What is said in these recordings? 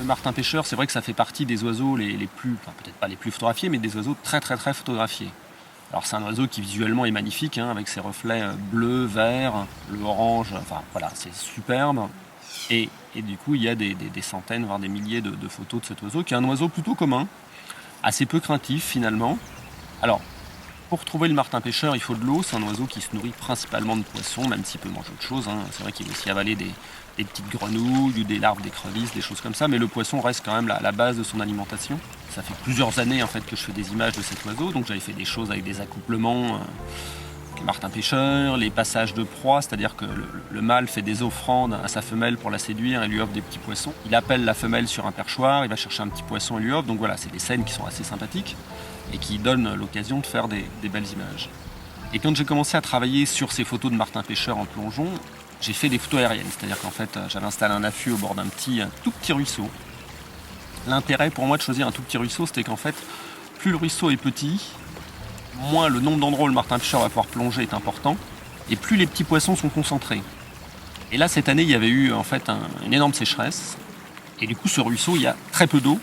martin pêcheur, c'est vrai que ça fait partie des oiseaux les plus, enfin, peut-être pas les plus photographiés, mais des oiseaux très très très photographiés. Alors c'est un oiseau qui visuellement est magnifique, hein, avec ses reflets bleus, verts, le orange, enfin voilà, c'est superbe. Et du coup, il y a des centaines, voire des milliers de photos de cet oiseau, qui est un oiseau plutôt commun, assez peu craintif finalement. Alors, pour trouver le martin pêcheur, il faut de l'eau. C'est un oiseau qui se nourrit principalement de poissons, même s'il peut manger autre chose, hein. C'est vrai qu'il va aussi avaler des petites grenouilles ou des larves d'écrevisses, des choses comme ça, mais le poisson reste quand même la base de son alimentation. Ça fait plusieurs années en fait que je fais des images de cet oiseau, donc j'avais fait des choses avec des accouplements, les martins pêcheurs, les passages de proie, c'est-à-dire que le mâle fait des offrandes à sa femelle pour la séduire et lui offre des petits poissons. Il appelle la femelle sur un perchoir, il va chercher un petit poisson et lui offre, donc voilà, c'est des scènes qui sont assez sympathiques et qui donnent l'occasion de faire des belles images. Et quand j'ai commencé à travailler sur ces photos de martin pêcheur en plongeon, j'ai fait des photos aériennes, c'est-à-dire qu'en fait j'avais installé un affût au bord d'un tout petit ruisseau. L'intérêt pour moi de choisir un tout petit ruisseau, c'était qu'en fait, plus le ruisseau est petit, moins le nombre d'endroits où le martin pêcheur va pouvoir plonger est important, et plus les petits poissons sont concentrés. Et là, cette année, il y avait eu en fait une énorme sécheresse, et du coup, ce ruisseau, il y a très peu d'eau,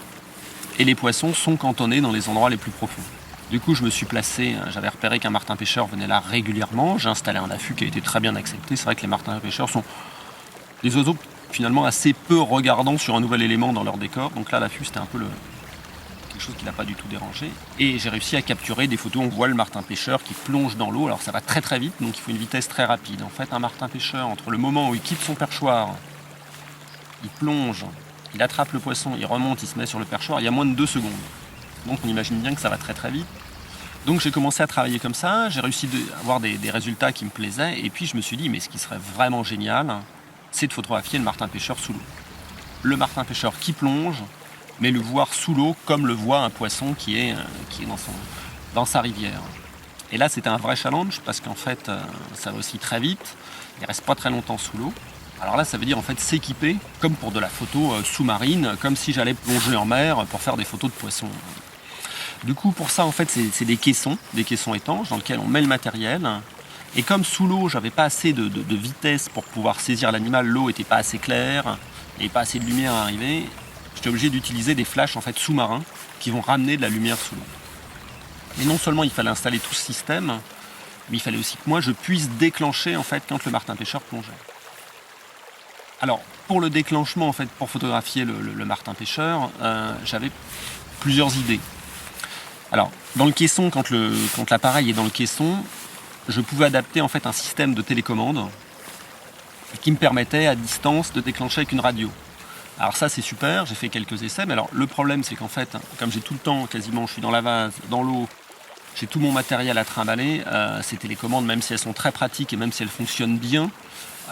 et les poissons sont cantonnés dans les endroits les plus profonds. Du coup, je me suis placé, j'avais repéré qu'un martin pêcheur venait là régulièrement, j'ai installé un affût qui a été très bien accepté. C'est vrai que les martins pêcheurs sont des oiseaux finalement assez peu regardants sur un nouvel élément dans leur décor, donc là, l'affût, c'était un peu quelque chose qui n'a pas du tout dérangé. Et j'ai réussi à capturer des photos, on voit le martin pêcheur qui plonge dans l'eau, alors ça va très très vite, donc il faut une vitesse très rapide. En fait, un martin pêcheur, entre le moment où il quitte son perchoir, il plonge, il attrape le poisson, il remonte, il se met sur le perchoir, il y a moins de 2 secondes. Donc on imagine bien que ça va très très vite. Donc j'ai commencé à travailler comme ça, j'ai réussi à avoir des résultats qui me plaisaient, et puis je me suis dit, mais ce qui serait vraiment génial, c'est de photographier le martin pêcheur sous l'eau. Le martin pêcheur qui plonge, mais le voir sous l'eau comme le voit un poisson qui est dans sa rivière. Et là c'était un vrai challenge, parce qu'en fait ça va aussi très vite, il reste pas très longtemps sous l'eau. Alors là, ça veut dire en fait s'équiper comme pour de la photo sous-marine, comme si j'allais plonger en mer pour faire des photos de poissons. Du coup, pour ça, en fait, c'est des caissons étanches dans lesquels on met le matériel. Et comme sous l'eau, j'avais pas assez de vitesse pour pouvoir saisir l'animal, l'eau était pas assez claire, il n'y avait pas assez de lumière à arriver, j'étais obligé d'utiliser des flashs en fait sous-marins qui vont ramener de la lumière sous l'eau. Mais non seulement il fallait installer tout ce système, mais il fallait aussi que moi je puisse déclencher en fait quand le martin pêcheur plongeait. Alors, pour le déclenchement, en fait, pour photographier le martin pêcheur, j'avais plusieurs idées. Alors, dans le caisson, quand l'appareil est dans le caisson, je pouvais adapter en fait un système de télécommande qui me permettait à distance de déclencher avec une radio. Alors ça, c'est super, j'ai fait quelques essais, mais alors le problème, c'est qu'en fait, comme j'ai tout le temps, quasiment, je suis dans la vase, dans l'eau, j'ai tout mon matériel à trimballer, ces télécommandes, même si elles sont très pratiques et même si elles fonctionnent bien,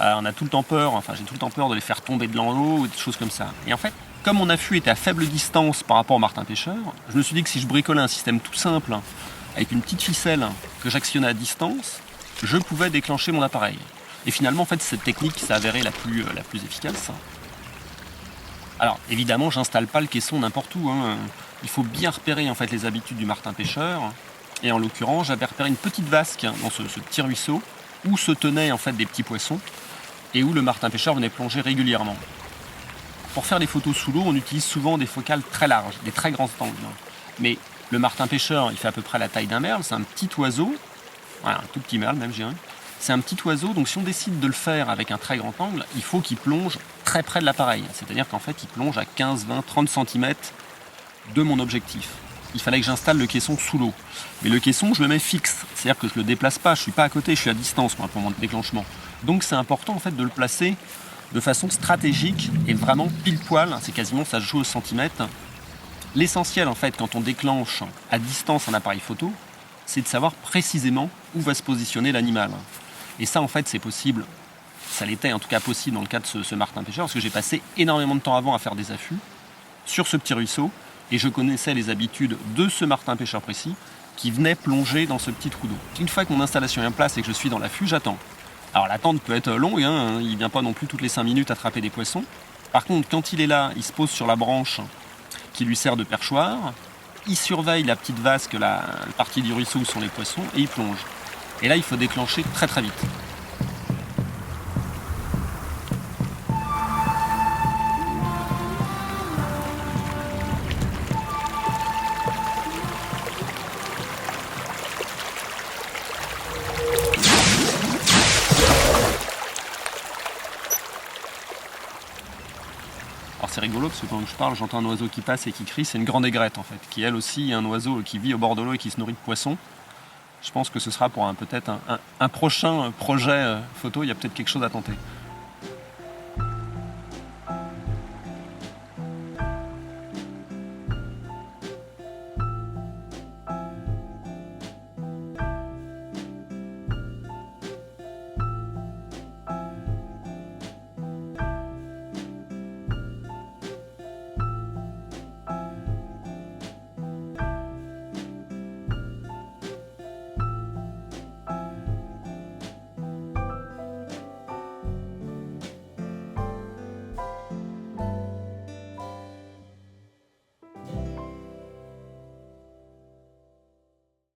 on a tout le temps peur, enfin j'ai tout le temps peur de les faire tomber dans l'eau ou des choses comme ça. Et en fait, comme mon affût était à faible distance par rapport au martin pêcheur, je me suis dit que si je bricolais un système tout simple, avec une petite ficelle que j'actionnais à distance, je pouvais déclencher mon appareil. Et finalement, en fait, cette technique s'est avérée la plus efficace. Alors, évidemment, j'installe pas le caisson n'importe où, hein. Il faut bien repérer en fait les habitudes du martin pêcheur. Et en l'occurrence, j'avais repéré une petite vasque dans ce petit ruisseau où se tenaient en fait des petits poissons et où le martin pêcheur venait plonger régulièrement. Pour faire des photos sous l'eau, on utilise souvent des focales très larges, des très grands angles. Mais le martin pêcheur, il fait à peu près la taille d'un merle, c'est un petit oiseau, voilà, un tout petit merle même, je dirais. C'est un petit oiseau, donc si on décide de le faire avec un très grand angle, il faut qu'il plonge très près de l'appareil. C'est-à-dire qu'en fait, il plonge à 15, 20, 30 cm de mon objectif. Il fallait que j'installe le caisson sous l'eau. Mais le caisson, je le mets fixe. C'est-à-dire que je ne le déplace pas, je ne suis pas à côté, je suis à distance moi, pour mon déclenchement. Donc c'est important en fait de le placer de façon stratégique et vraiment pile poil. C'est quasiment, ça se joue au centimètre. L'essentiel en fait quand on déclenche à distance un appareil photo, c'est de savoir précisément où va se positionner l'animal. Et ça en fait c'est possible, ça l'était en tout cas possible dans le cas de ce martin pêcheur, parce que j'ai passé énormément de temps avant à faire des affûts sur ce petit ruisseau, et je connaissais les habitudes de ce martin pêcheur précis qui venait plonger dans ce petit trou d'eau. Une fois que mon installation est en place et que je suis dans l'affût, j'attends. Alors l'attente peut être longue, hein, il ne vient pas non plus toutes les 5 minutes attraper des poissons. Par contre, quand il est là, il se pose sur la branche qui lui sert de perchoir, il surveille la petite vasque, la partie du ruisseau où sont les poissons, et il plonge. Et là, il faut déclencher très très vite. c'est rigolo parce que quand je parle, j'entends un oiseau qui passe et qui crie. C'est une grande aigrette en fait, qui elle aussi est un oiseau qui vit au bord de l'eau et qui se nourrit de poissons. Je pense que ce sera pour peut-être un prochain projet photo, il y a peut-être quelque chose à tenter.